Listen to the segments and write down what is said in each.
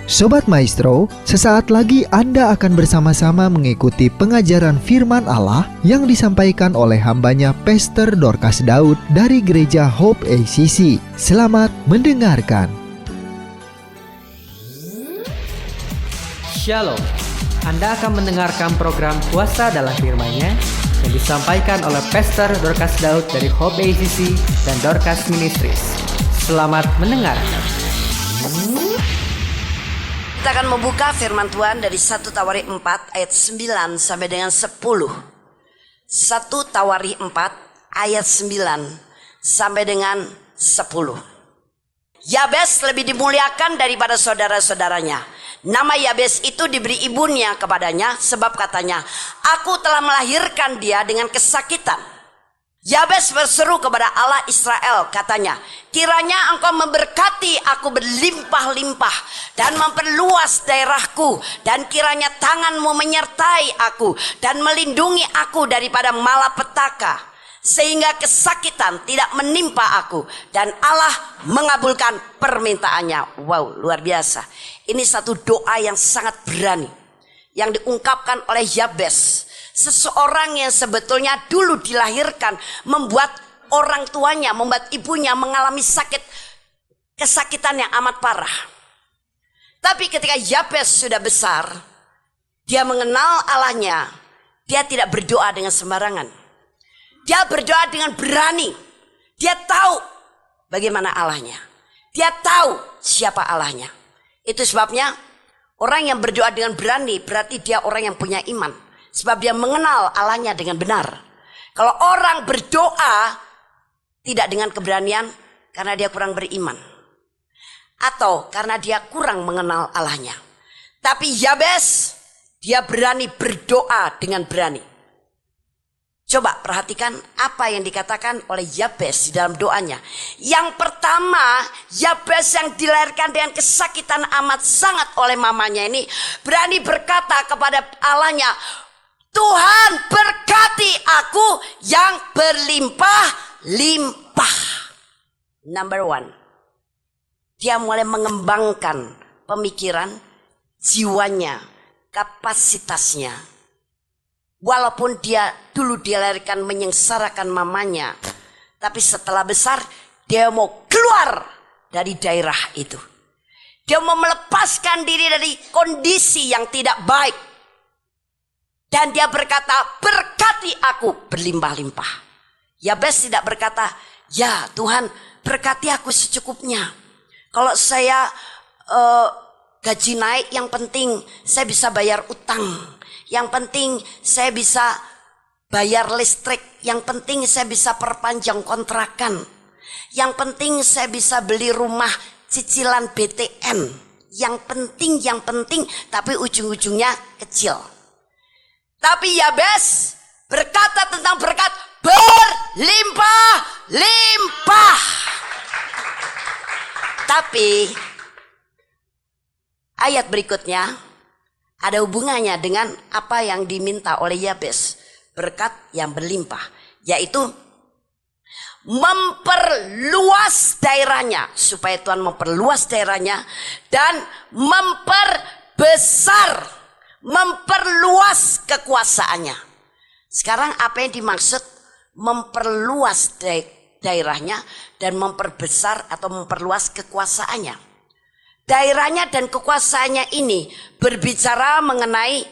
Sobat Maestro, sesaat lagi Anda akan bersama-sama mengikuti pengajaran firman Allah yang disampaikan oleh hambanya Pastor Dorcas Daud dari Gereja Hope ACC. Selamat mendengarkan. Shalom, Anda akan mendengarkan program Kuasa dalam Firman-Nya yang disampaikan oleh Pastor Dorcas Daud dari Hope ACC dan Dorcas Ministries. Selamat mendengarkan. Kita akan membuka firman Tuhan dari 1 Tawarikh 4 ayat 9 sampai dengan 10. 1 Tawarikh 4 ayat 9 sampai dengan 10. Yabes lebih dimuliakan daripada saudara-saudaranya. Nama Yabes itu diberi ibunya kepadanya sebab katanya, aku telah melahirkan dia dengan kesakitan. Yabes berseru kepada Allah Israel, katanya, kiranya engkau memberkati aku berlimpah-limpah dan memperluas daerahku, dan kiranya tanganmu menyertai aku dan melindungi aku daripada malapetaka, sehingga kesakitan tidak menimpa aku. Dan Allah mengabulkan permintaannya. Wow, luar biasa. Ini satu doa yang sangat berani yang diungkapkan oleh Yabes, seseorang yang sebetulnya dulu dilahirkan membuat orang tuanya, membuat ibunya mengalami kesakitan yang amat parah. Tapi ketika Yabes sudah besar, dia mengenal Allahnya. Dia tidak berdoa dengan sembarangan. Dia berdoa dengan berani. Dia tahu bagaimana Allahnya. Dia tahu siapa Allahnya. Itu sebabnya orang yang berdoa dengan berani berarti dia orang yang punya iman. Sebab dia mengenal Allahnya dengan benar. Kalau orang berdoa tidak dengan keberanian karena dia kurang beriman, atau karena dia kurang mengenal Allahnya. Tapi Yabes, dia berani berdoa dengan berani. Coba perhatikan apa yang dikatakan oleh Yabes di dalam doanya. Yang pertama, Yabes yang dilahirkan dengan kesakitan amat sangat oleh mamanya ini berani berkata kepada Allahnya, Tuhan berkati aku yang berlimpah-limpah. Number one, dia mulai mengembangkan pemikiran, jiwanya, kapasitasnya. Walaupun dia dulu dilahirkan menyengsarakan mamanya, tapi setelah besar dia mau keluar dari daerah itu. Dia mau melepaskan diri dari kondisi yang tidak baik. Dan dia berkata, berkati aku berlimpah-limpah. Yabes tidak berkata, ya Tuhan berkati aku secukupnya. Kalau saya gaji naik, yang penting saya bisa bayar utang. Yang penting saya bisa bayar listrik. Yang penting saya bisa perpanjang kontrakan. Yang penting saya bisa beli rumah cicilan BTN. Yang penting, tapi ujung-ujungnya kecil. Tapi Yabes berkata tentang berkat berlimpah-limpah. Tapi ayat berikutnya ada hubungannya dengan apa yang diminta oleh Yabes. Berkat yang berlimpah, yaitu memperluas daerahnya. Supaya Tuhan memperluas daerahnya dan memperluas kekuasaannya. Sekarang apa yang dimaksud memperluas daerahnya dan memperbesar atau memperluas kekuasaannya? Daerahnya dan kekuasaannya ini berbicara mengenai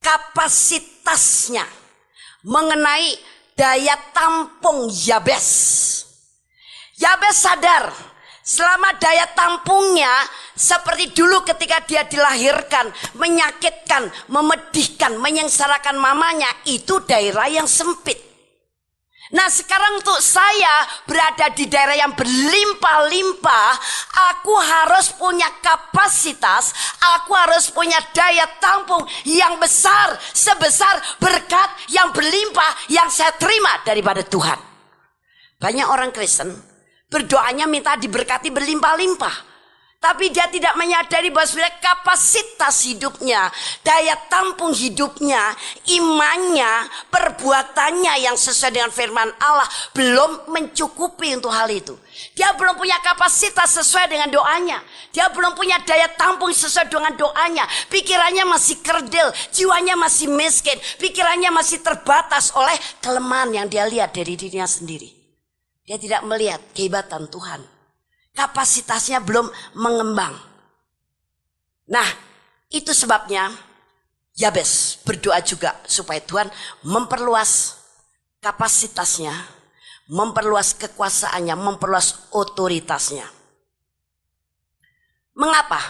kapasitasnya, mengenai daya tampung Yabes. Yabes sadar selama daya tampungnya seperti dulu ketika dia dilahirkan, menyakitkan, memedihkan, menyengsarakan mamanya, itu daerah yang sempit. Nah sekarang untuk saya berada di daerah yang berlimpah-limpah, aku harus punya kapasitas, aku harus punya daya tampung yang besar, sebesar berkat yang berlimpah yang saya terima daripada Tuhan. Banyak orang Kristen berdoanya minta diberkati berlimpah-limpah, tapi dia tidak menyadari bahwa sebenarnya kapasitas hidupnya, daya tampung hidupnya, imannya, perbuatannya yang sesuai dengan firman Allah belum mencukupi untuk hal itu. Dia belum punya kapasitas sesuai dengan doanya. Dia belum punya daya tampung sesuai dengan doanya. Pikirannya masih kerdil, jiwanya masih miskin, pikirannya masih terbatas oleh kelemahan yang dia lihat dari dirinya sendiri. Dia tidak melihat kehebatan Tuhan. Kapasitasnya belum mengembang. Nah, itu sebabnya Yabes berdoa juga supaya Tuhan memperluas kapasitasnya, memperluas kekuasaannya, memperluas otoritasnya. Mengapa?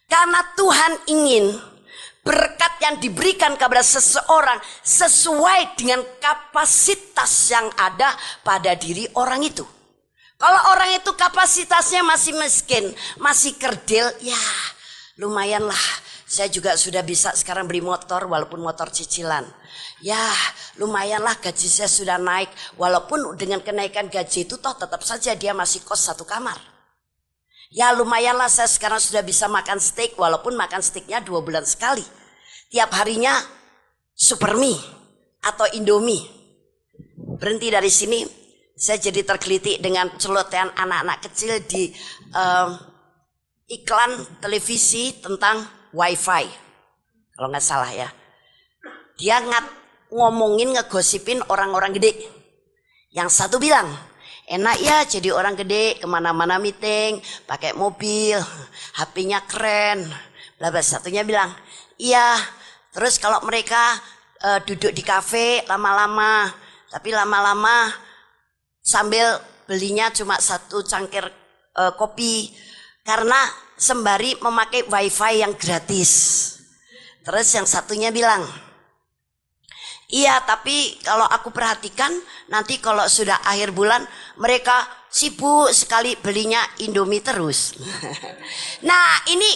Karena Tuhan ingin berkat yang diberikan kepada seseorang sesuai dengan kapasitas yang ada pada diri orang itu. Kalau orang itu kapasitasnya masih miskin, masih kerdil, ya lumayanlah. Saya juga sudah bisa sekarang beli motor walaupun motor cicilan. Ya lumayanlah gaji saya sudah naik. Walaupun dengan kenaikan gaji itu toh tetap saja dia masih kos satu kamar. Ya lumayanlah saya sekarang sudah bisa makan steak walaupun makan steaknya 2 bulan sekali. Tiap harinya super mie atau indomie. Berhenti dari sini saya jadi tergelitik dengan celotehan anak-anak kecil di iklan televisi tentang wifi, kalau nggak salah ya. Dia ngomongin ngegosipin orang-orang gede. Yang satu bilang, enak ya jadi orang gede, kemana-mana meeting, pakai mobil, HP-nya keren. Bla bla. Satunya bilang, iya. Terus kalau mereka duduk di kafe lama-lama, tapi lama-lama sambil belinya cuma 1 cangkir kopi, karena sembari memakai wifi yang gratis. Terus yang satunya bilang, iya tapi kalau aku perhatikan nanti kalau sudah akhir bulan mereka sibuk sekali belinya Indomie terus. Nah ini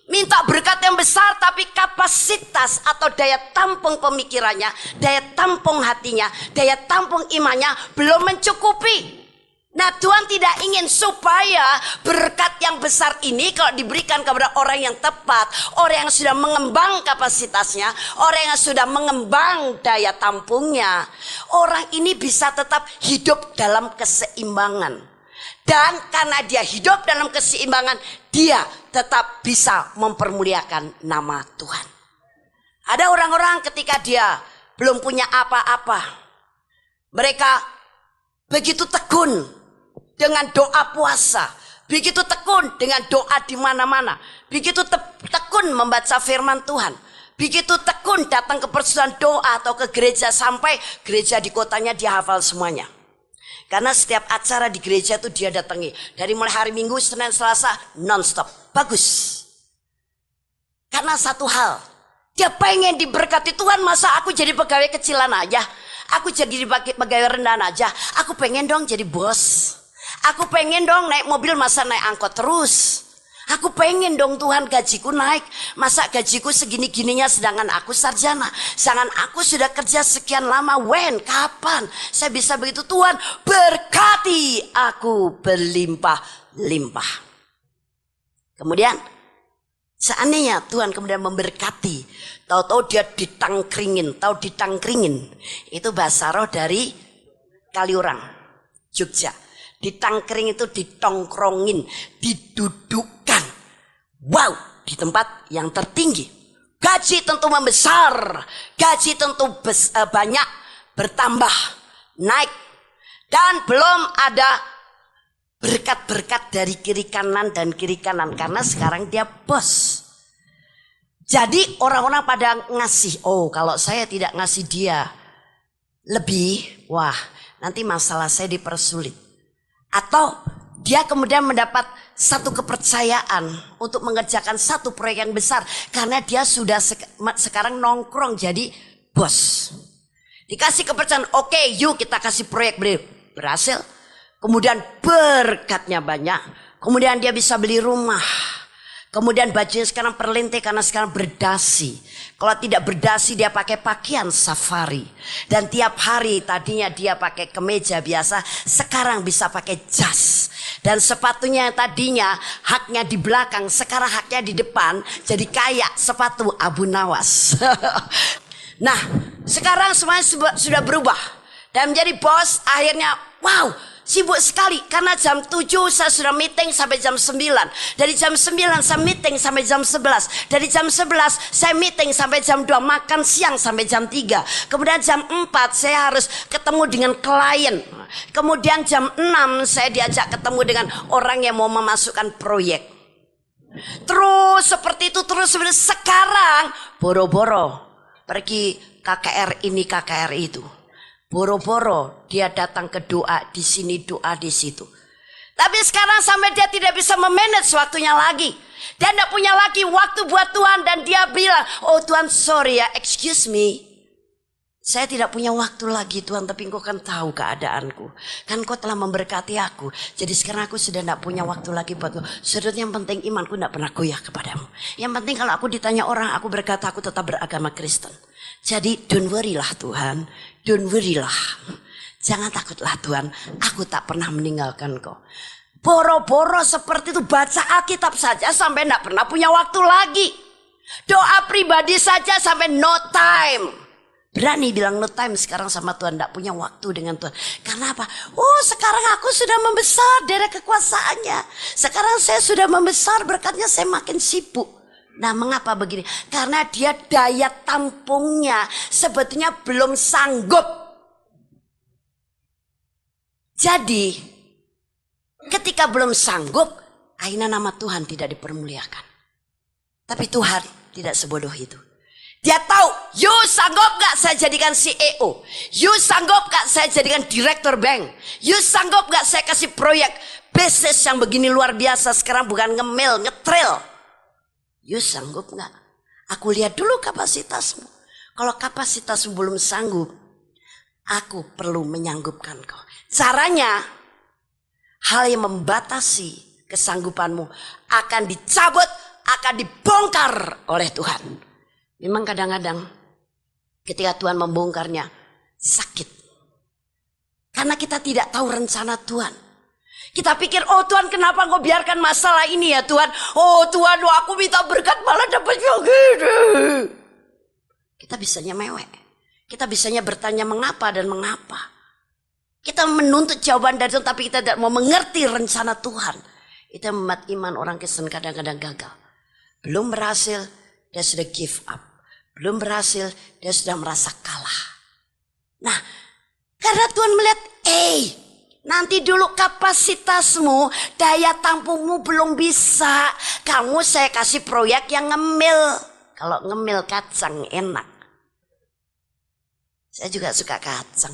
minta berkat yang besar tapi kapasitas atau daya tampung pemikirannya, daya tampung hatinya, daya tampung imannya belum mencukupi. Nah Tuhan tidak ingin supaya berkat yang besar ini kalau diberikan kepada orang yang tepat, orang yang sudah mengembang kapasitasnya, orang yang sudah mengembang daya tampungnya, orang ini bisa tetap hidup dalam keseimbangan. Dan karena dia hidup dalam keseimbangan, dia tetap bisa mempermuliakan nama Tuhan. Ada orang-orang ketika dia belum punya apa-apa, mereka begitu tekun dengan doa puasa, begitu tekun dengan doa di mana-mana, begitu tekun membaca firman Tuhan, begitu tekun datang ke persekutuan doa atau ke gereja sampai gereja di kotanya dia hafal semuanya. Karena setiap acara di gereja itu dia datangi, dari mulai hari Minggu, Senin, Selasa, non-stop. Bagus. Karena satu hal, dia pengen diberkati Tuhan. Masa aku jadi pegawai kecilan aja, aku jadi pegawai rendahan aja, aku pengen dong jadi bos. Aku pengen dong naik mobil, masa naik angkot terus. Aku pengen dong Tuhan gajiku naik, masa gajiku segini-gininya sedangkan aku sarjana, sedangkan aku sudah kerja sekian lama. Kapan saya bisa begitu? Tuhan berkati aku berlimpah-limpah. Kemudian seandainya Tuhan kemudian memberkati, tahu-tahu dia ditangkringin. Itu bahasa roh dari Kaliurang, Jogja. Ditangkring itu ditongkrongin, didudukkan. Wow, di tempat yang tertinggi. Gaji tentu membesar, gaji tentu banyak, bertambah, naik. Dan belum ada berkat-berkat dari kiri kanan dan kiri kanan, karena sekarang dia bos. Jadi orang-orang pada ngasih, oh kalau saya tidak ngasih dia lebih, wah nanti masalah saya dipersulit. Atau dia kemudian mendapat satu kepercayaan untuk mengerjakan satu proyek yang besar, karena dia sudah sekarang nongkrong jadi bos. Dikasih kepercayaan, oke, yuk kita kasih proyek, berhasil. Kemudian berkatnya banyak, kemudian dia bisa beli rumah. Kemudian bajunya sekarang perlente karena sekarang berdasi. Kalau tidak berdasi dia pakai pakaian safari. Dan tiap hari tadinya dia pakai kemeja biasa, sekarang bisa pakai jas. Dan sepatunya yang tadinya haknya di belakang, sekarang haknya di depan. Jadi kayak sepatu Abu Nawas. Nah sekarang semuanya sudah berubah. Dan menjadi bos, akhirnya wow, Sibuk sekali karena jam 7 saya sudah meeting sampai jam 9. Dari jam 9 saya meeting sampai jam 11. Dari jam 11 saya meeting sampai jam 2, makan siang sampai jam 3. Kemudian jam 4 saya harus ketemu dengan klien. Kemudian jam 6 saya diajak ketemu dengan orang yang mau memasukkan proyek. Terus seperti itu terus. Sekarang boro-boro pergi KKR ini KKR itu. Boro-boro dia datang ke doa di sini, doa di situ. Tapi sekarang sampai dia tidak bisa memanage waktunya lagi. Dia tidak punya lagi waktu buat Tuhan. Dan dia bilang, oh Tuhan sorry ya, excuse me. Saya tidak punya waktu lagi Tuhan, tapi Engkau kan tahu keadaanku. Kan Engkau telah memberkati aku. Jadi sekarang aku sudah tidak punya waktu lagi buat Engkau. Sudut yang penting imanku tidak pernah goyah kepadamu. Yang penting kalau aku ditanya orang, aku berkata aku tetap beragama Kristen. Jadi don't worry lah Tuhan. Don't worry lah. Jangan takutlah Tuhan. Aku tak pernah meninggalkan Engkau. Boro-boro seperti itu baca Alkitab saja sampai tidak pernah punya waktu lagi. Doa pribadi saja sampai no time. Berani bilang no time sekarang sama Tuhan. Tidak punya waktu dengan Tuhan. Karena apa? Oh sekarang aku sudah membesar dari kekuasaannya. Sekarang saya sudah membesar berkatnya saya makin sibuk. Nah mengapa begini? Karena dia daya tampungnya sebetulnya belum sanggup. Jadi ketika belum sanggup, akhirnya nama Tuhan tidak dipermuliakan. Tapi Tuhan tidak sebodoh itu. Dia tahu, you sanggup gak saya jadikan CEO? You sanggup gak saya jadikan direktur bank? You sanggup gak saya kasih proyek bisnis yang begini luar biasa? Sekarang bukan ngemil, ngetril. You sanggup gak? Aku lihat dulu kapasitasmu. Kalau kapasitasmu belum sanggup, aku perlu menyanggupkan kau. Caranya, hal yang membatasi kesanggupanmu akan dicabut, akan dibongkar oleh Tuhan. Memang kadang-kadang ketika Tuhan membongkarnya sakit. Karena kita tidak tahu rencana Tuhan. Kita pikir, oh Tuhan kenapa Engkau biarkan masalah ini ya Tuhan. Oh Tuhan, aku minta berkat malah dapatnya gini. Kita bisanya mewek. Kita bisanya bertanya mengapa dan mengapa. Kita menuntut jawaban dari Tuhan tapi kita tidak mau mengerti rencana Tuhan. Itu yang membuat iman orang Kristen kadang-kadang gagal. Belum berhasil, dia sudah give up. Belum berhasil, dia sudah merasa kalah. Nah, karena Tuhan melihat, nanti dulu kapasitasmu, daya tampungmu belum bisa. Kamu saya kasih proyek yang ngemil. Kalau ngemil kacang enak. Saya juga suka kacang.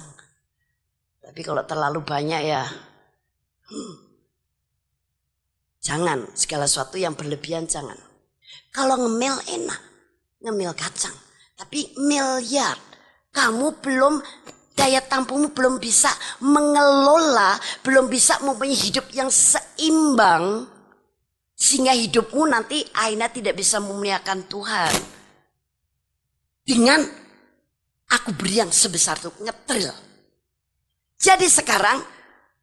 Tapi kalau terlalu banyak ya. Jangan, segala sesuatu yang berlebihan jangan. Kalau ngemil enak. Ngemil kacang. Tapi miliar. Kamu belum, daya tampungmu belum bisa mengelola, belum bisa mempunyai hidup yang seimbang. Sehingga hidupmu nanti akhirnya tidak bisa memuliakan Tuhan. Dengan aku beri yang sebesar itu, ngetril. Jadi sekarang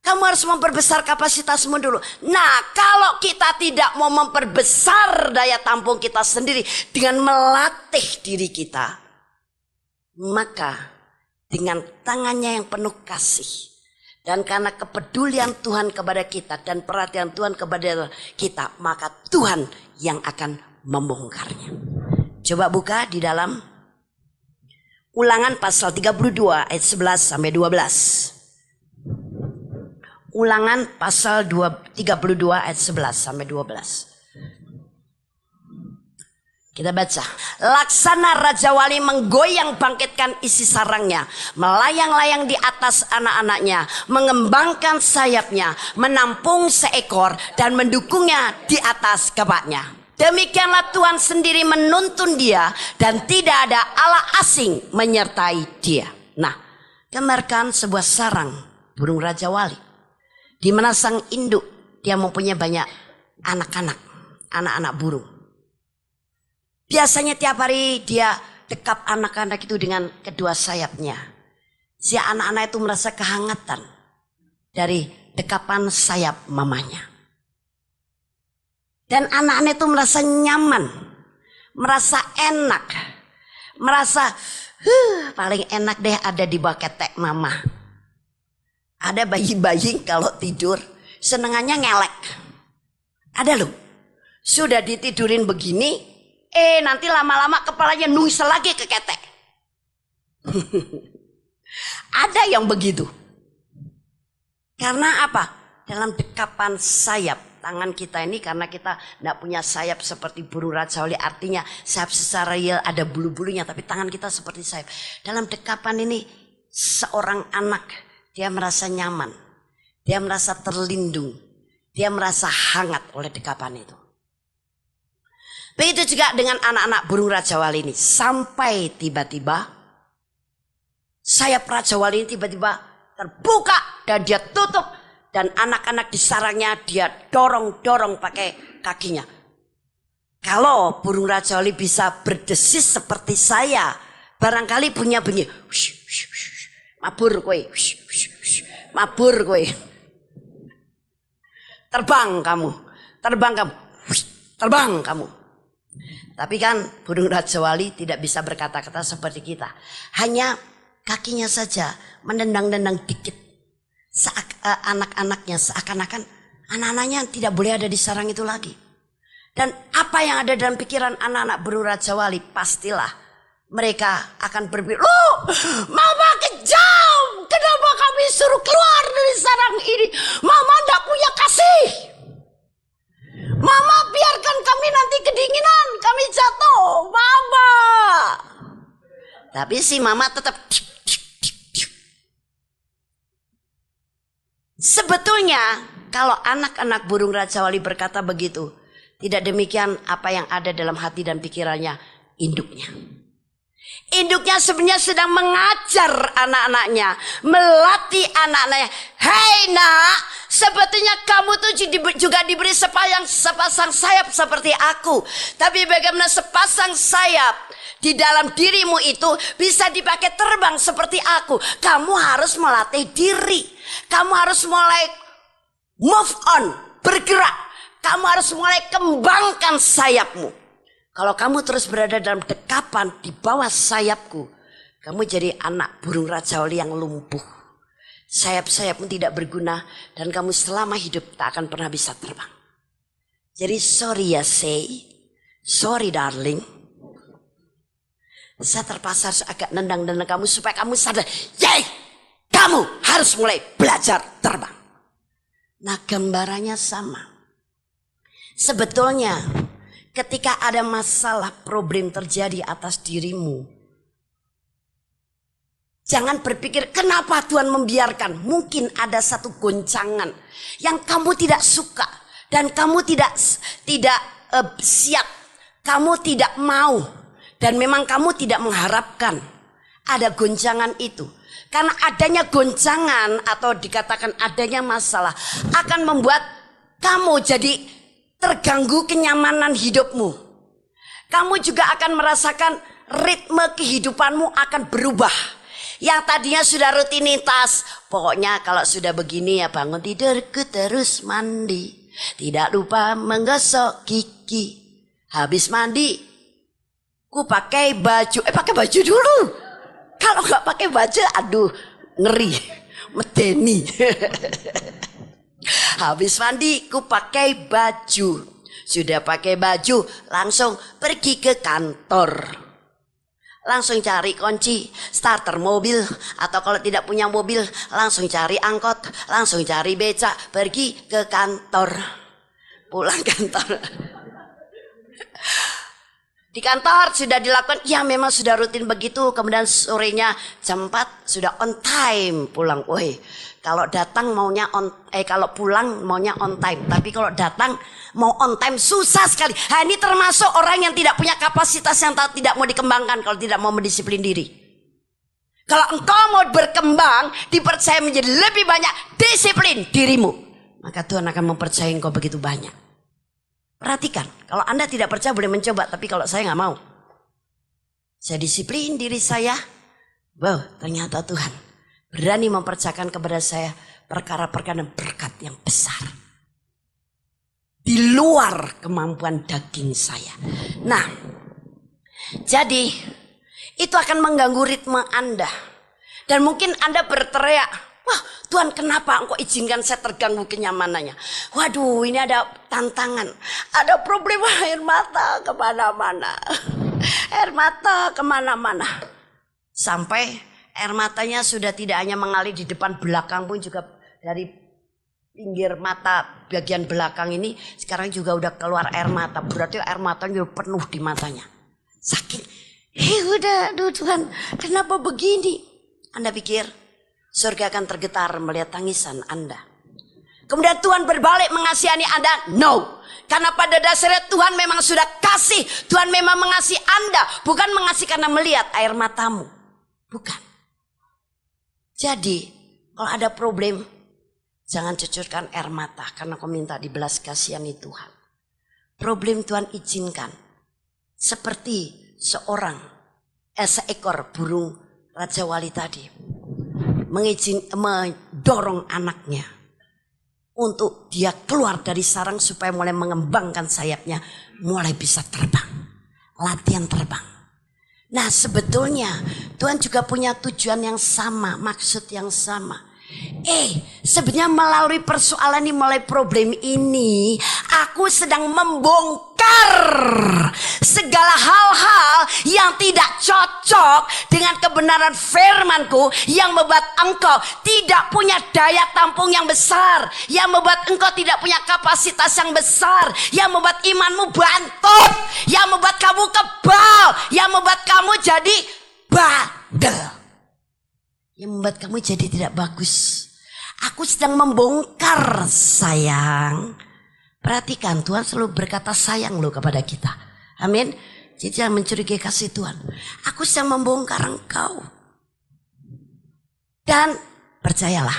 kamu harus memperbesar kapasitasmu dulu. Nah kalau kita tidak mau memperbesar daya tampung kita sendiri dengan melatih diri kita. Maka dengan tangannya yang penuh kasih. Dan karena kepedulian Tuhan kepada kita dan perhatian Tuhan kepada kita. Maka Tuhan yang akan membongkarnya. Coba buka di dalam Ulangan pasal 32 ayat 11 sampai 12. Ulangan pasal 32 ayat 11 sampai 12. Kita baca. Laksana Raja Wali menggoyang bangkitkan isi sarangnya. Melayang-layang di atas anak-anaknya. Mengembangkan sayapnya. Menampung seekor dan mendukungnya di atas kepaknya. Demikianlah Tuhan sendiri menuntun dia. Dan tidak ada Allah asing menyertai dia. Nah, gambarkan sebuah sarang burung Raja Wali. Di mana sang induk dia mempunyai banyak anak-anak burung. Biasanya tiap hari dia dekap anak-anak itu dengan kedua sayapnya. Si anak-anak itu merasa kehangatan dari dekapan sayap mamanya. Dan anak-anak itu merasa nyaman, merasa enak, merasa paling enak deh ada di bawah ketek mama. Ada bayi-bayi kalau tidur senengannya ngelek. Ada loh. Sudah ditidurin begini, nanti lama-lama kepalanya nungsel lagi ke ketek. Ada yang begitu. Karena apa? Dalam dekapan sayap tangan kita ini, karena kita tidak punya sayap seperti burung raja wali, artinya sayap secara real ada bulu-bulunya, tapi tangan kita seperti sayap. Dalam dekapan ini seorang anak, dia merasa nyaman, dia merasa terlindung, dia merasa hangat oleh dekapan itu. Begitu juga dengan anak-anak burung raja wali ini, sampai tiba-tiba sayap raja wali ini tiba-tiba terbuka dan dia tutup. Dan anak-anak di sarangnya dia dorong-dorong pakai kakinya. Kalau burung raja wali bisa berdesis seperti saya, barangkali punya bunyi, mabur kowe, mabur kowe. Terbang kamu, terbang kamu, terbang kamu. Tapi kan burung raja wali tidak bisa berkata-kata seperti kita. Hanya kakinya saja menendang-nendang dikit. Anak-anaknya seakan-akan anak-anaknya tidak boleh ada di sarang itu lagi. Dan apa yang ada dalam pikiran anak-anak burung raja wali, pastilah mereka akan berpikir, "Loh, mama kejam, kenapa kami suruh keluar dari sarang ini? Mama tidak punya kasih. Mama biarkan kami nanti kedinginan, kami jatuh, mama." Tapi si mama tetap. Sebetulnya kalau anak-anak burung raja wali berkata begitu, tidak demikian apa yang ada dalam hati dan pikirannya induknya. Induknya sebenarnya sedang mengajar anak-anaknya, melatih anak-anaknya. Hei nak, sebetulnya kamu tuh juga diberi sepasang sayap seperti aku. Tapi bagaimana sepasang sayap di dalam dirimu itu bisa dipakai terbang seperti aku. Kamu harus melatih diri. Kamu harus mulai move on, bergerak. Kamu harus mulai kembangkan sayapmu. Kalau kamu terus berada dalam dekapan di bawah sayapku, kamu jadi anak burung raja wali yang lumpuh. Sayap-sayapmu tidak berguna dan kamu selama hidup tak akan pernah bisa terbang. Jadi sorry ya sorry darling. Saya terpaksa agak nendang-nendang kamu supaya kamu sadar. Yay! Kamu harus mulai belajar terbang. Nah, gambarannya sama. Sebetulnya ketika ada masalah, problem terjadi atas dirimu, jangan berpikir kenapa Tuhan membiarkan. Mungkin ada satu goncangan yang kamu tidak suka dan kamu tidak siap, kamu tidak mau, dan memang kamu tidak mengharapkan ada goncangan itu. Karena adanya goncangan atau dikatakan adanya masalah akan membuat kamu jadi terganggu kenyamanan hidupmu. Kamu juga akan merasakan ritme kehidupanmu akan berubah. Yang tadinya sudah rutinitas, pokoknya kalau sudah begini ya bangun tidurku terus mandi, tidak lupa menggosok gigi, habis mandi ku pakai baju, pakai baju dulu. Kalau nggak pakai baju, aduh ngeri, medeni. Habis mandi, ku pakai baju. Sudah pakai baju, langsung pergi ke kantor. Langsung cari kunci starter mobil, atau kalau tidak punya mobil, langsung cari angkot, langsung cari becak, pergi ke kantor. Pulang kantor. Di kantor sudah dilakukan, ya memang sudah rutin begitu. Kemudian sorenya jam 4 sudah on time pulang. Woi, kalau datang maunya kalau pulang maunya on time. Tapi kalau datang mau on time susah sekali. Nah, ini termasuk orang yang tidak punya kapasitas, yang tidak mau dikembangkan kalau tidak mau mendisiplin diri. Kalau engkau mau berkembang, dipercaya menjadi lebih banyak disiplin dirimu, maka Tuhan akan mempercayai engkau begitu banyak. Perhatikan, kalau Anda tidak percaya boleh mencoba, tapi kalau saya nggak mau, saya disiplin diri saya. Wow, ternyata Tuhan berani mempercayakan kepada saya perkara-perkara dan berkat yang besar di luar kemampuan daging saya. Nah, jadi itu akan mengganggu ritme Anda. Dan mungkin Anda berteriak, wah Tuhan, kenapa engkau izinkan saya terganggu kenyamanannya? Waduh, ini ada tantangan. Ada problem air mata kemana-mana. Air mata kemana-mana. Sampai air matanya sudah tidak hanya mengalir di depan, belakang pun juga dari pinggir mata bagian belakang ini sekarang juga udah keluar air mata. Berarti air matanya penuh di matanya. Saking, udah, aduh Tuhan, kenapa begini? Anda pikir surga akan tergetar melihat tangisan Anda? Kemudian Tuhan berbalik mengasihani Anda? No. Karena pada dasarnya Tuhan memang sudah kasih. Tuhan memang mengasihi Anda. Bukan mengasihi karena melihat air matamu. Bukan. Jadi kalau ada problem, jangan cucurkan air mata karena kau minta dibelas kasihani Tuhan. Problem Tuhan izinkan. Seperti seekor burung Raja Wali tadi mendorong anaknya untuk dia keluar dari sarang supaya mulai mengembangkan sayapnya, mulai bisa terbang, latihan terbang. Nah, sebetulnya Tuhan juga punya tujuan yang sama, maksud yang sama. Sebenarnya melalui persoalan ini, melalui problem ini, aku sedang membongkar segala hal-hal yang tidak cocok dengan kebenaran firman-Ku, yang membuat engkau tidak punya daya tampung yang besar, yang membuat engkau tidak punya kapasitas yang besar, yang membuat imanmu bantut, yang membuat kamu kebal, yang membuat kamu jadi bandel, yang membuat kamu jadi tidak bagus. Aku sedang membongkar, sayang. Perhatikan, Tuhan selalu berkata sayang loh kepada kita. Amin. Jadi jangan mencurigai kasih Tuhan. Aku sedang membongkar engkau. Dan percayalah,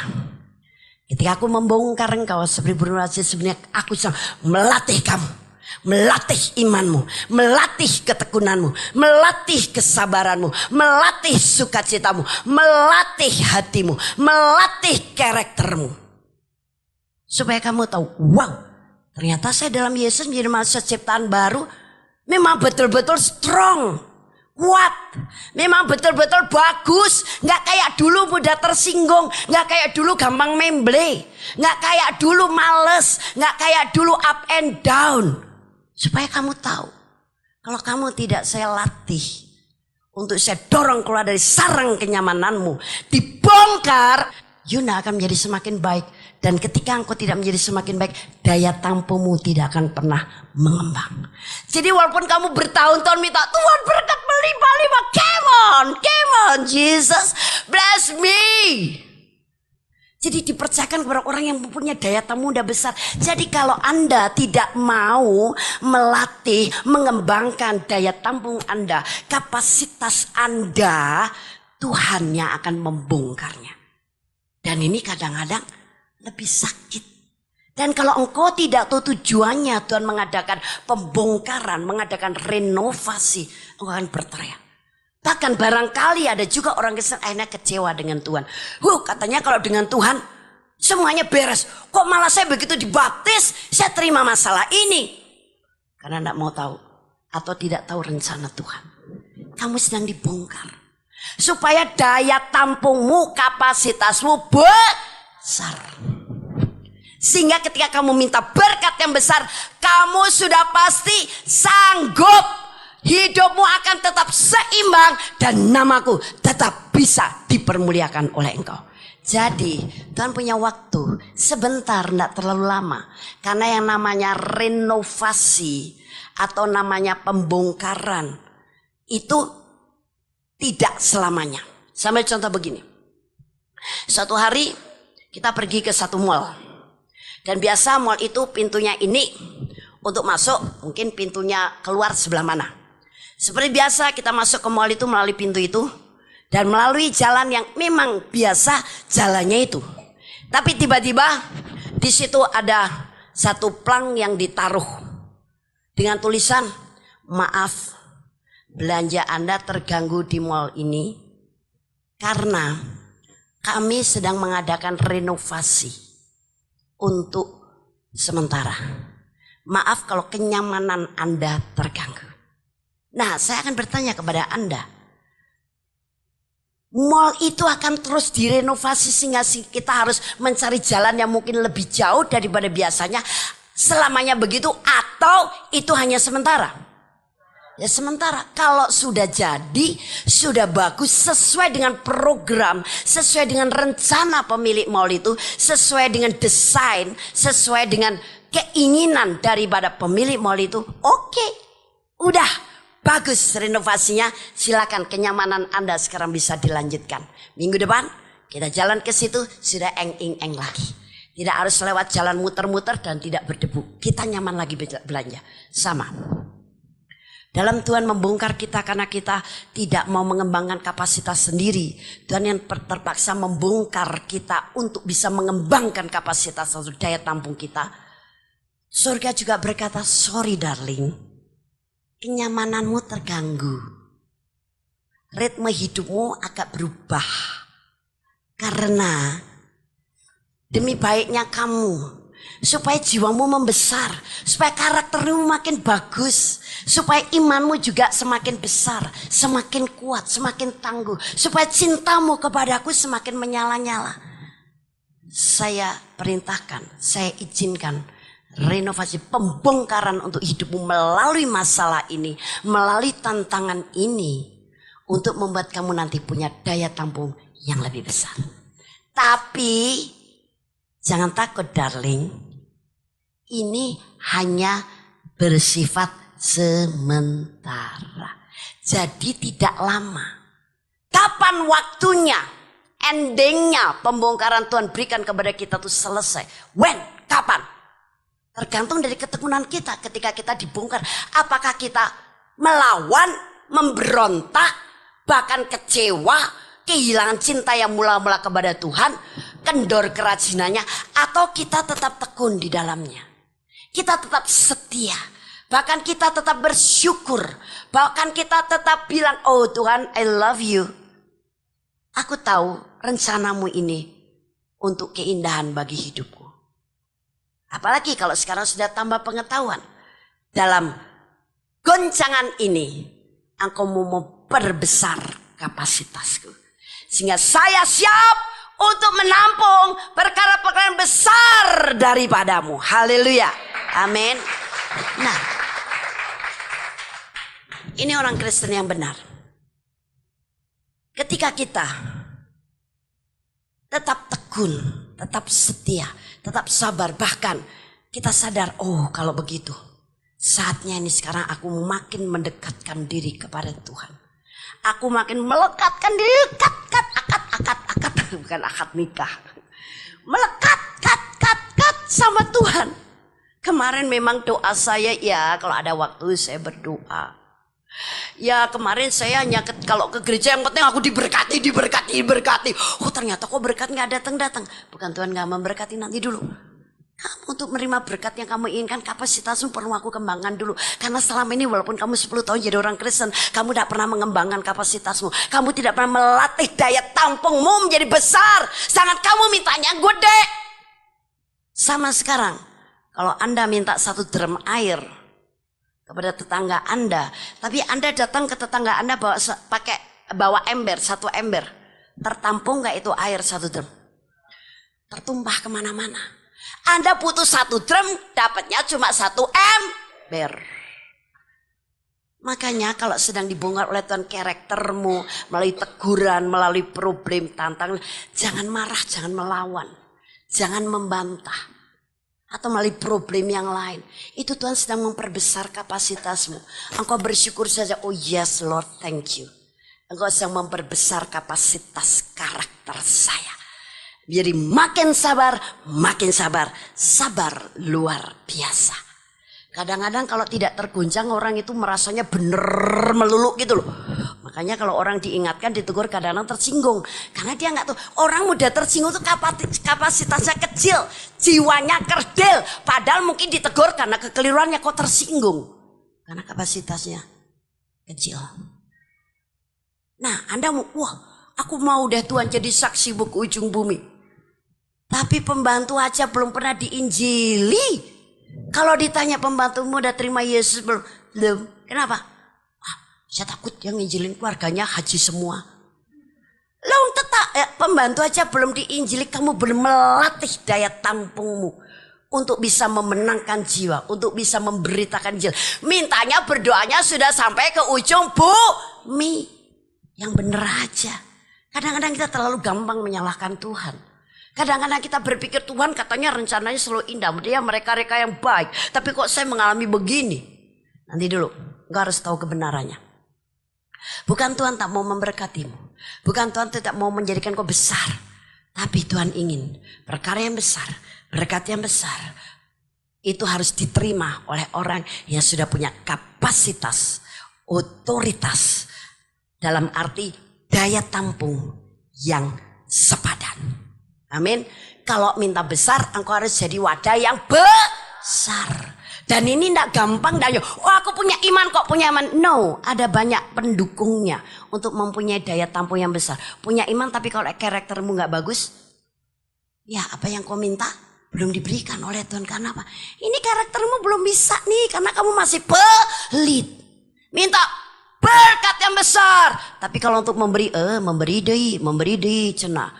ketika aku membongkar engkau seperti burung raja, sebenarnya aku sedang melatih kamu. Melatih imanmu, melatih ketekunanmu, melatih kesabaranmu, melatih sukacitamu, melatih hatimu, melatih karaktermu. Supaya kamu tahu, wow, ternyata saya dalam Yesus menjadi manusia ciptaan baru. Memang betul-betul strong, kuat, memang betul-betul bagus. Gak kayak dulu mudah tersinggung, gak kayak dulu gampang memble, gak kayak dulu males, gak kayak dulu up and down. Supaya kamu tahu, kalau kamu tidak saya latih untuk saya dorong keluar dari sarang kenyamananmu, dibongkar, Yuna akan menjadi semakin baik. Dan ketika engkau tidak menjadi semakin baik, daya tampungmu tidak akan pernah mengembang. Jadi walaupun kamu bertahun-tahun minta Tuhan berkat melimpah-limpah, come on, Jesus, bless me. Jadi dipercayakan kepada orang yang mempunyai daya tampung udah besar. Jadi kalau Anda tidak mau melatih, mengembangkan daya tampung Anda, kapasitas Anda, Tuhan yang akan membongkarnya. Dan ini kadang-kadang lebih sakit. Dan kalau engkau tidak tahu tujuannya Tuhan mengadakan pembongkaran, mengadakan renovasi, engkau akan berteriak. Bahkan barangkali ada juga orang Kristen akhirnya kecewa dengan Tuhan. Katanya kalau dengan Tuhan semuanya beres. Kok malah saya begitu dibaptis, saya terima masalah ini. Karena tidak mau tahu atau tidak tahu rencana Tuhan. Kamu sedang dibongkar. Supaya daya tampungmu, kapasitasmu besar. Sehingga ketika kamu minta berkat yang besar, kamu sudah pasti sanggup. Hidupmu akan tetap seimbang dan namaku tetap bisa dipermuliakan oleh engkau. Jadi Tuhan punya waktu sebentar, tidak terlalu lama. Karena yang namanya renovasi atau namanya pembongkaran itu tidak selamanya. Sampai contoh begini. Suatu hari kita pergi ke satu mall. Dan biasa mall itu pintunya ini untuk masuk, mungkin pintunya keluar sebelah mana. Seperti biasa kita masuk ke mall itu melalui pintu itu. Dan melalui jalan yang memang biasa jalannya itu. Tapi tiba-tiba di situ ada satu plang yang ditaruh. Dengan tulisan, maaf belanja Anda terganggu di mall ini. Karena kami sedang mengadakan renovasi untuk sementara. Maaf kalau kenyamanan Anda terganggu. Nah, saya akan bertanya kepada Anda. Mall itu akan terus direnovasi sehingga kita harus mencari jalan yang mungkin lebih jauh daripada biasanya. Selamanya begitu atau itu hanya sementara? Ya sementara. Kalau sudah jadi, sudah bagus, sesuai dengan program, sesuai dengan rencana pemilik mall itu, sesuai dengan desain, sesuai dengan keinginan daripada pemilik mall itu, oke, udah bagus renovasinya, silakan, kenyamanan Anda sekarang bisa dilanjutkan. Minggu depan kita jalan ke situ sudah eng lagi. Tidak harus lewat jalan muter-muter dan tidak berdebu. Kita nyaman lagi belanja. Sama. Dalam Tuhan membongkar kita karena kita tidak mau mengembangkan kapasitas sendiri. Tuhan yang terpaksa membongkar kita untuk bisa mengembangkan kapasitas atau daya tampung kita. Surga juga berkata, sorry darling, kenyamananmu terganggu. Ritme hidupmu agak berubah. Karena demi baiknya kamu, supaya jiwamu membesar, supaya karaktermu makin bagus, supaya imanmu juga semakin besar, semakin kuat, semakin tangguh, supaya cintamu kepadaku semakin menyala-nyala. Saya perintahkan, saya izinkan renovasi, pembongkaran untuk hidupmu melalui masalah ini, melalui tantangan ini, untuk membuat kamu nanti punya daya tampung yang lebih besar. Tapi jangan takut darling, ini hanya bersifat sementara. Jadi tidak lama. Kapan waktunya, endingnya pembongkaran Tuhan berikan kepada kita itu selesai? When? Kapan? Tergantung dari ketekunan kita ketika kita dibongkar. Apakah kita melawan, memberontak, bahkan kecewa, kehilangan cinta yang mula-mula kepada Tuhan, kendor kerajinannya, atau kita tetap tekun di dalamnya. Kita tetap setia, bahkan kita tetap bersyukur, bahkan kita tetap bilang, oh Tuhan, I love you. Aku tahu rencanamu ini untuk keindahan bagi hidupku. Apalagi kalau sekarang sudah tambah pengetahuan. Dalam goncangan ini, engkau mau memperbesar kapasitasku. Sehingga saya siap untuk menampung perkara-perkara besar daripadamu. Haleluya. Amin. Nah, ini orang Kristen yang benar. Ketika kita tetap tekun, tetap setia, tetap sabar, bahkan kita sadar, oh kalau begitu saatnya ini sekarang aku makin mendekatkan diri kepada Tuhan. Aku makin melekatkan diri, akad, bukan akad nikah. Melekat, sama Tuhan. Kemarin memang doa saya, ya kalau ada waktu saya berdoa. Ya kemarin saya hanya kalau ke gereja yang penting aku diberkati. Oh ternyata kok berkat gak datang. Bukan Tuhan gak memberkati, nanti dulu. Kamu untuk menerima berkat yang kamu inginkan, kapasitasmu perlu aku kembangkan dulu. Karena selama ini walaupun kamu 10 tahun jadi orang Kristen, kamu tidak pernah mengembangkan kapasitasmu. Kamu tidak pernah melatih daya tampungmu menjadi besar. Sangat kamu mintanya gede. Sama sekarang, kalau Anda minta 1 drum air kepada tetangga Anda, tapi Anda datang ke tetangga Anda bawa ember, 1 ember. Tertampung gak itu air 1 drum? Tertumpah kemana-mana. Anda butuh 1 drum, dapatnya cuma 1 ember. Makanya kalau sedang dibongkar oleh Tuhan karaktermu, melalui teguran, melalui problem, tantangan, jangan marah, jangan melawan, jangan membantah, atau melalui problem yang lain. Itu Tuhan sedang memperbesar kapasitasmu. Engkau bersyukur saja, oh yes Lord, thank you. Engkau sedang memperbesar kapasitas karakter saya. Jadi makin sabar, sabar luar biasa. Kadang-kadang kalau tidak terguncang orang itu merasanya bener melulu gitu loh. Makanya kalau orang diingatkan, ditegur, kadang-kadang tersinggung. Karena dia nggak tahu, orang mudah tersinggung itu kapasitasnya kecil, jiwanya kerdil. Padahal mungkin ditegur karena kekeliruannya, kok tersinggung. Karena kapasitasnya kecil. Nah Anda mau, wah aku mau deh Tuhan jadi saksi buku ujung bumi. Tapi pembantu aja belum pernah diinjili. Kalau ditanya pembantumu udah terima Yesus belum? Belum. Kenapa? Saya takut yang nginjilin keluarganya haji semua. Laung pembantu aja belum diinjili, kamu belum melatih daya tampungmu untuk bisa memenangkan jiwa, untuk bisa memberitakan Injil. Mintanya berdoanya sudah sampai ke ujung bumi. Yang bener aja. Kadang-kadang kita terlalu gampang menyalahkan Tuhan. Kadang-kadang kita berpikir Tuhan katanya rencananya selalu indah. Dia mereka-reka yang baik. Tapi kok saya mengalami begini? Nanti dulu, engkau harus tahu kebenarannya. Bukan Tuhan tak mau memberkatimu. Bukan Tuhan tidak mau menjadikan kau besar. Tapi Tuhan ingin perkara yang besar, berkat yang besar, itu harus diterima oleh orang yang sudah punya kapasitas, otoritas, dalam arti daya tampung yang sepadan. Amin. Kalau minta besar, engkau harus jadi wadah yang besar. Dan ini tidak gampang. Oh, aku punya iman kok, punya iman. No, ada banyak pendukungnya untuk mempunyai daya tampung yang besar. Punya iman tapi kalau karaktermu nggak bagus, ya apa yang kau minta belum diberikan oleh Tuhan. Karena apa? Ini karaktermu belum bisa nih, karena kamu masih pelit. Minta berkat yang besar. Tapi kalau untuk memberi deh cenah.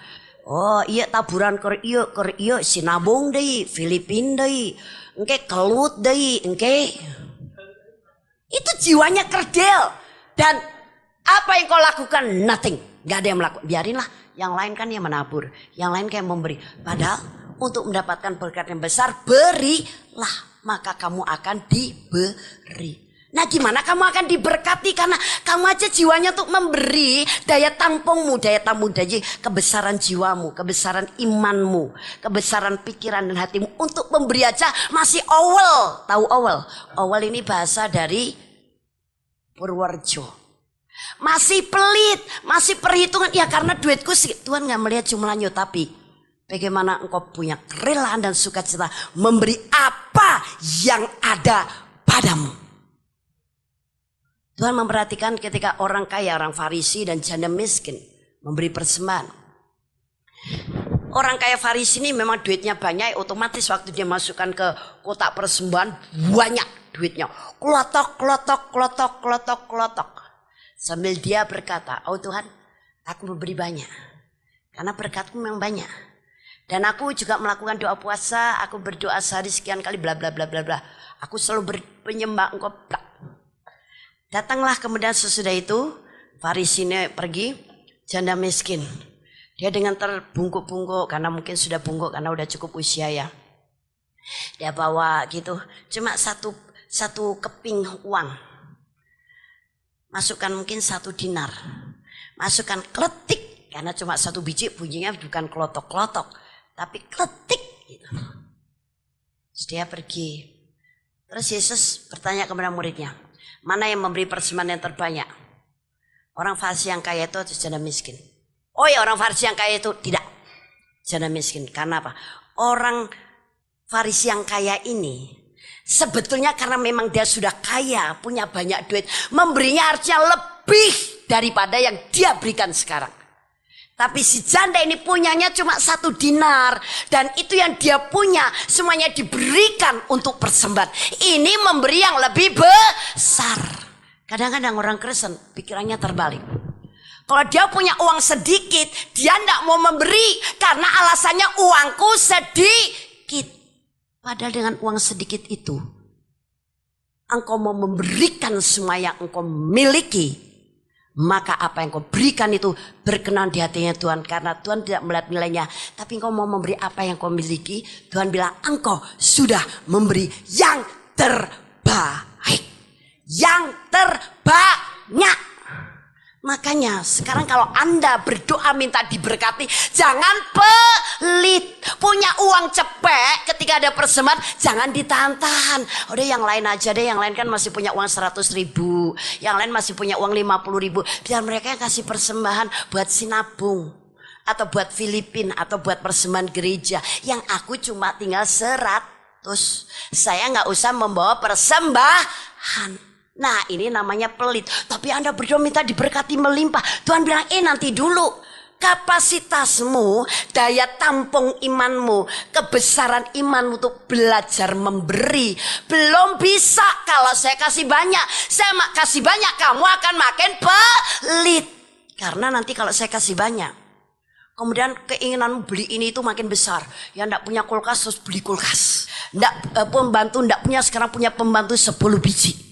Oh iya taburan ker iya sinabung deh, Filipin deh. Engke kelut deh, engke. Itu jiwanya kerdil. Dan apa yang kau lakukan? Nothing. Gak ada yang melakukan. Biarinlah. Yang lain kan yang menabur. Yang lain kayak memberi. Padahal untuk mendapatkan berkat yang besar, berilah. Maka kamu akan diberi. Nah gimana kamu akan diberkati? Karena kamu aja jiwanya untuk memberi. Daya tampungmu, dari kebesaran jiwamu, kebesaran imanmu, kebesaran pikiran dan hatimu. Untuk memberi aja masih awal. Tahu awal? Awal ini bahasa dari Purworejo. Masih pelit, masih perhitungan. Ya karena duitku sih, Tuhan gak melihat jumlahnya. Tapi bagaimana engkau punya kerelaan dan sukacita memberi apa yang ada padamu. Tuhan memperhatikan ketika orang kaya, orang Farisi dan janda miskin memberi persembahan. Orang kaya Farisi ini memang duitnya banyak, otomatis waktu dia masukkan ke kotak persembahan banyak duitnya. Klotok. Sambil dia berkata, oh Tuhan, aku memberi banyak. Karena berkatmu memang banyak. Dan aku juga melakukan doa puasa, aku berdoa sehari sekian kali bla bla bla bla bla. Aku selalu penyembah engkau. Bla. Datanglah kemudian sesudah itu Farisi ini pergi, janda miskin. Dia dengan terbungkuk-bungkuk karena mungkin sudah bungkuk karena udah cukup usia ya. Dia bawa gitu, cuma satu keping uang. Masukkan mungkin 1 dinar. Masukkan kletik karena cuma 1 biji, bunyinya bukan klotok-klotok, tapi kletik gitu. Terus dia pergi. Terus Yesus bertanya kepada muridnya, mana yang memberi persembahan yang terbanyak? Orang Farisi yang kaya itu atau janda miskin? Oh ya, orang Farisi yang kaya itu tidak. Janda miskin. Karena apa? Orang Farisi yang kaya ini sebetulnya karena memang dia sudah kaya, punya banyak duit, memberinya harusnya lebih daripada yang dia berikan sekarang. Tapi si janda ini punyanya cuma 1 dinar. Dan itu yang dia punya semuanya diberikan untuk persembahan. Ini memberi yang lebih besar. Kadang-kadang orang Kristen pikirannya terbalik. Kalau dia punya uang sedikit, dia tidak mau memberi. Karena alasannya uangku sedikit. Padahal dengan uang sedikit itu, engkau mau memberikan semua yang engkau miliki. Maka apa yang kau berikan itu berkenan di hatinya Tuhan. Karena Tuhan tidak melihat nilainya. Tapi engkau mau memberi apa yang kau miliki. Tuhan bilang engkau sudah memberi yang terbaik. Yang terbanyak. Makanya sekarang kalau Anda berdoa minta diberkati, jangan pelit. Punya uang cepet ketika ada persembahan, jangan ditahan-tahan. Udah yang lain aja deh, yang lain kan masih punya uang 100.000, yang lain masih punya uang 50.000. Biar mereka yang kasih persembahan buat sinabung, atau buat Filipin, atau buat persembahan gereja. Yang aku cuma tinggal 100. Saya nggak usah membawa persembahan. Nah ini namanya pelit. Tapi Anda berdoa minta diberkati melimpah. Tuhan bilang nanti dulu. Kapasitasmu, daya tampung imanmu, kebesaran imanmu untuk belajar memberi belum bisa. Kalau saya kasih banyak, kamu akan makin pelit. Karena nanti kalau saya kasih banyak, kemudian keinginanmu beli ini itu makin besar. Yang enggak punya kulkas terus beli kulkas. Pembantu enggak punya, sekarang punya pembantu 10 biji.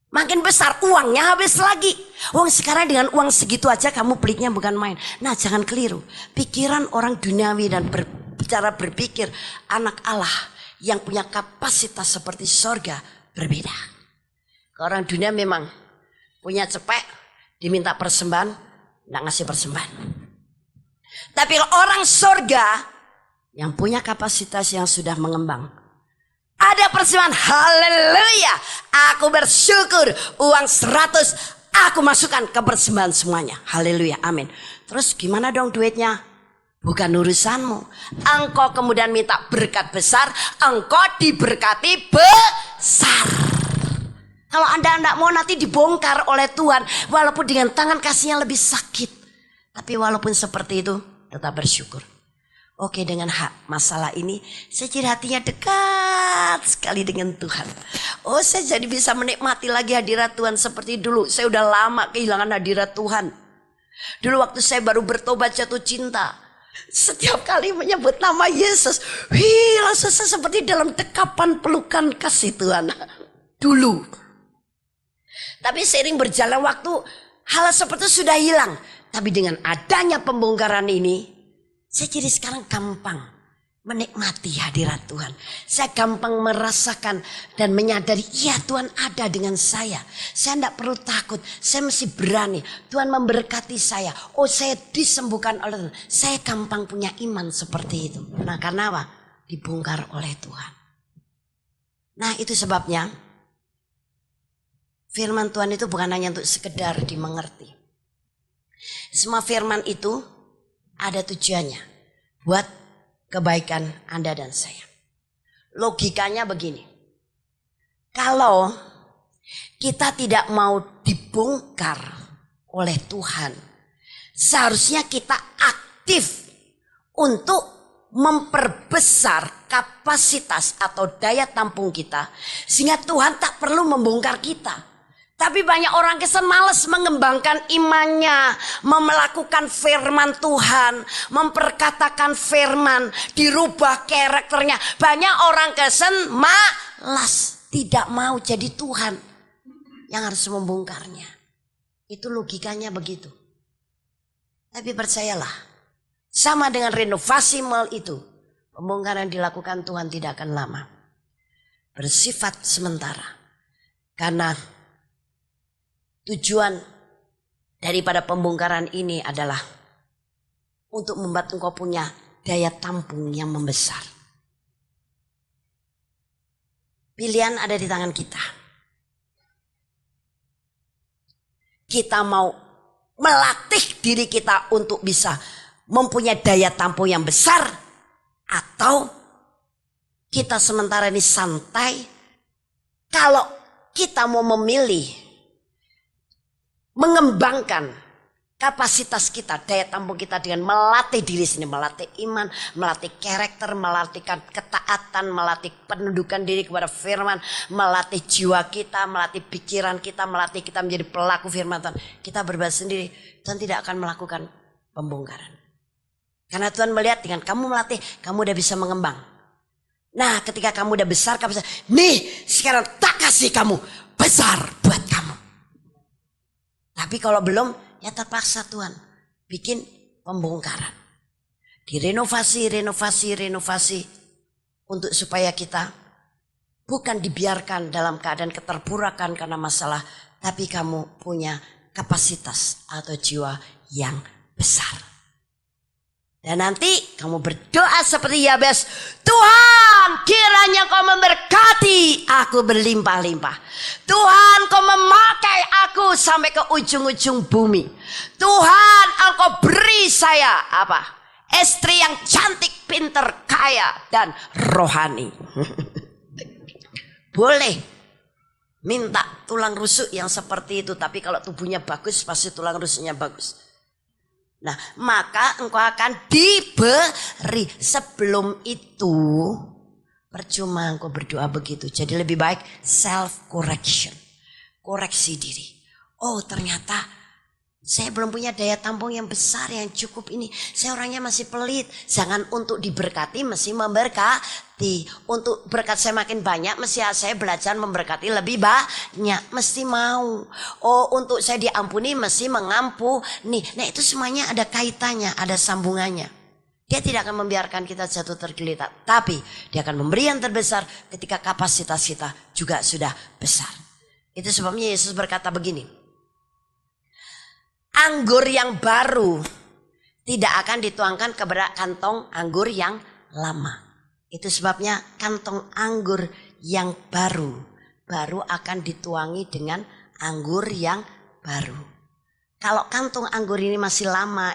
Makin besar uangnya habis lagi. Sekarang dengan uang segitu aja kamu peliknya bukan main. Nah, jangan keliru. Pikiran orang duniawi dan cara berpikir anak Allah yang punya kapasitas seperti sorga berbeda. Orang dunia memang punya cepek, diminta persembahan, enggak ngasih persembahan. Tapi orang sorga yang punya kapasitas yang sudah mengembang, ada persembahan, haleluya. Aku bersyukur uang 100 aku masukkan ke persembahan semuanya. Haleluya, amin. Terus gimana dong duitnya? Bukan urusanmu. Engkau kemudian minta berkat besar, engkau diberkati besar. Kalau Anda tidak mau nanti dibongkar oleh Tuhan, walaupun dengan tangan kasihnya lebih sakit. Tapi walaupun seperti itu, tetap bersyukur. Oke, dengan masalah ini saya jadi hatinya dekat sekali dengan Tuhan. Saya jadi bisa menikmati lagi hadirat Tuhan seperti dulu. Saya udah lama kehilangan hadirat Tuhan. Dulu waktu saya baru bertobat jatuh cinta, setiap kali menyebut nama Yesus, langsung saya seperti dalam dekapan pelukan kasih Tuhan. Dulu. Tapi seiring berjalan waktu, hal seperti itu sudah hilang. Tapi dengan adanya pembongkaran ini, saya jadi sekarang gampang menikmati hadirat Tuhan. Saya gampang merasakan dan menyadari, iya Tuhan ada dengan saya. Saya tidak perlu takut, saya mesti berani. Tuhan memberkati saya. Saya disembuhkan oleh Tuhan. Saya gampang punya iman seperti itu. Nah, karena apa? Dibongkar oleh Tuhan. Nah, itu sebabnya firman Tuhan itu bukan hanya untuk sekedar dimengerti. Semua firman itu ada tujuannya buat kebaikan Anda dan saya. Logikanya begini. Kalau kita tidak mau dibongkar oleh Tuhan, seharusnya kita aktif untuk memperbesar kapasitas atau daya tampung kita, sehingga Tuhan tak perlu membongkar kita. Tapi banyak orang Kristen malas mengembangkan imannya, melakukan firman Tuhan, memperkatakan firman, dirubah karakternya. Banyak orang Kristen malas, tidak mau jadi Tuhan yang harus membongkarnya. Itu logikanya begitu. Tapi percayalah, sama dengan renovasi mall itu, pembongkaran dilakukan Tuhan tidak akan lama. Bersifat sementara. Karena tujuan daripada pembongkaran ini adalah untuk membuat engkau punya daya tampung yang membesar. Pilihan ada di tangan kita. Kita mau melatih diri kita untuk bisa mempunyai daya tampung yang besar, atau kita sementara ini santai. Kalau kita mau memilih mengembangkan kapasitas kita, daya tampung kita dengan melatih diri sendiri, melatih iman, melatih karakter, melatih ketaatan, melatih penundukan diri kepada firman, melatih jiwa kita, melatih pikiran kita, melatih kita menjadi pelaku firman Tuhan. Kita berbuat sendiri, Tuhan tidak akan melakukan pembongkaran. Karena Tuhan melihat dengan kamu melatih, kamu udah bisa mengembang. Nah, ketika kamu udah besar, kamu bisa, nih sekarang tak kasih kamu besar buat kamu. Tapi kalau belum, ya terpaksa Tuhan bikin pembongkaran. Direnovasi untuk supaya kita bukan dibiarkan dalam keadaan keterpurakan karena masalah, tapi kamu punya kapasitas atau jiwa yang besar. Dan nanti kamu berdoa seperti Yabes, Tuhan kiranya kau memberkati aku berlimpah-limpah. Tuhan kau memakai aku sampai ke ujung-ujung bumi. Tuhan engkau beri saya apa? Istri yang cantik, pinter, kaya, dan rohani. Boleh minta tulang rusuk yang seperti itu, tapi kalau tubuhnya bagus pasti tulang rusuknya bagus. Nah, maka engkau akan diberi. Sebelum itu percuma engkau berdoa begitu. Jadi lebih baik self correction. Koreksi diri. Oh, ternyata Saya belum punya daya tampung yang besar, yang cukup ini. Saya orangnya masih pelit. Jangan untuk diberkati, mesti memberkati. Untuk berkat saya makin banyak, mesti saya belajar memberkati lebih banyak. Mesti mau. Oh, untuk saya diampuni, mesti mengampuni. Nah, itu semuanya ada kaitannya, ada sambungannya. Dia tidak akan membiarkan kita jatuh tergeletak. Tapi dia akan memberi yang terbesar ketika kapasitas kita juga sudah besar. Itu sebabnya Yesus berkata begini. Anggur yang baru tidak akan dituangkan ke kantong anggur yang lama. Itu sebabnya kantong anggur yang baru akan dituangi dengan anggur yang baru. Kalau kantong anggur ini masih lama,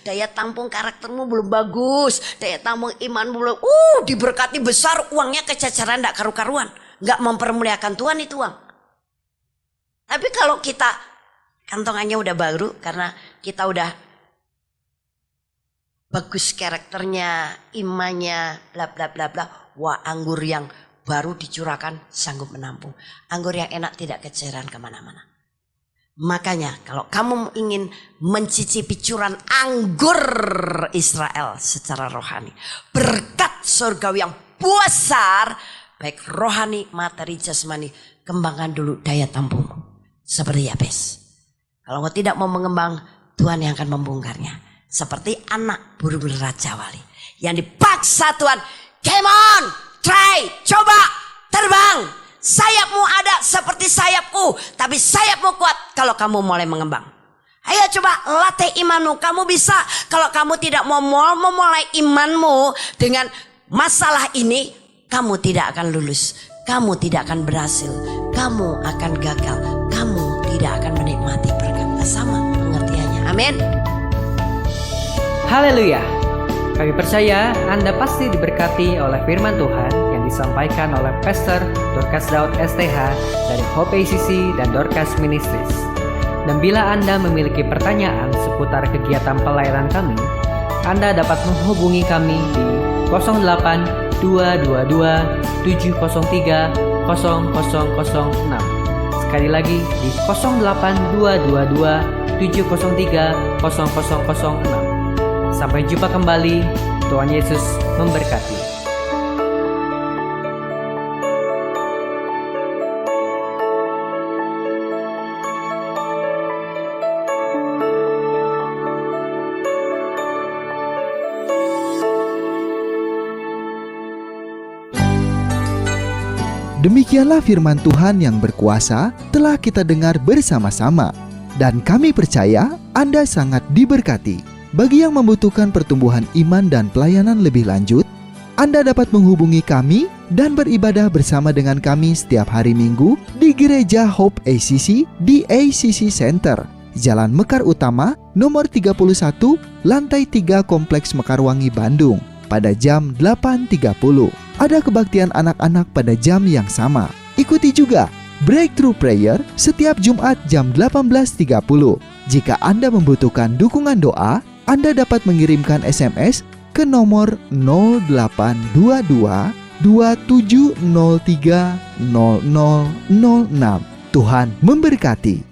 daya tampung karaktermu belum bagus, daya tampung iman belum, diberkati besar, uangnya kececeran, enggak karu-karuan, enggak mempermuliakan Tuhan itu uang. Tapi kalau kita kantongannya udah baru karena kita udah bagus karakternya, imannya, bla bla bla bla. Wah, anggur yang baru dicurahkan sanggup menampung. Anggur yang enak tidak keceran kemana-mana. Makanya kalau kamu ingin mencicipi curan anggur Israel secara rohani, berkat surgawi yang besar, baik rohani, materi, jasmani, kembangkan dulu daya tampungmu seperti Yabes. Kalau engkau tidak mau mengembang, Tuhan yang akan membongkarnya. Seperti anak burung Raja Wali yang dipaksa Tuhan, come on, try, coba, terbang. Sayapmu ada seperti sayapku, tapi sayapmu kuat kalau kamu mulai mengembang. Ayo coba latih imanmu, kamu bisa. Kalau kamu tidak mau memulai imanmu dengan masalah ini, kamu tidak akan lulus, kamu tidak akan berhasil, kamu akan gagal, kamu tidak akan menikmati berkat. Sama pengertiannya, amin. Haleluya. Kami percaya Anda pasti diberkati oleh firman Tuhan yang disampaikan oleh Pastor Dorcas Daud STH dari Hope ACC dan Dorcas Ministries. Dan bila Anda memiliki pertanyaan seputar kegiatan pelayanan kami, Anda dapat menghubungi kami di 08 222 703 0006. Sekali lagi di 08222 703 0006. Sampai jumpa kembali. Tuhan Yesus memberkati. Demikianlah firman Tuhan yang berkuasa telah kita dengar bersama-sama. Dan kami percaya Anda sangat diberkati. Bagi yang membutuhkan pertumbuhan iman dan pelayanan lebih lanjut, Anda dapat menghubungi kami dan beribadah bersama dengan kami setiap hari Minggu di Gereja Hope ACC di ACC Center, Jalan Mekar Utama, nomor 31, lantai 3 Kompleks Mekarwangi, Bandung, pada jam 8.30. Ada kebaktian anak-anak pada jam yang sama. Ikuti juga Breakthrough Prayer setiap Jumat jam 18.30. Jika Anda membutuhkan dukungan doa, Anda dapat mengirimkan SMS ke nomor 0822 2703 0006. Tuhan memberkati.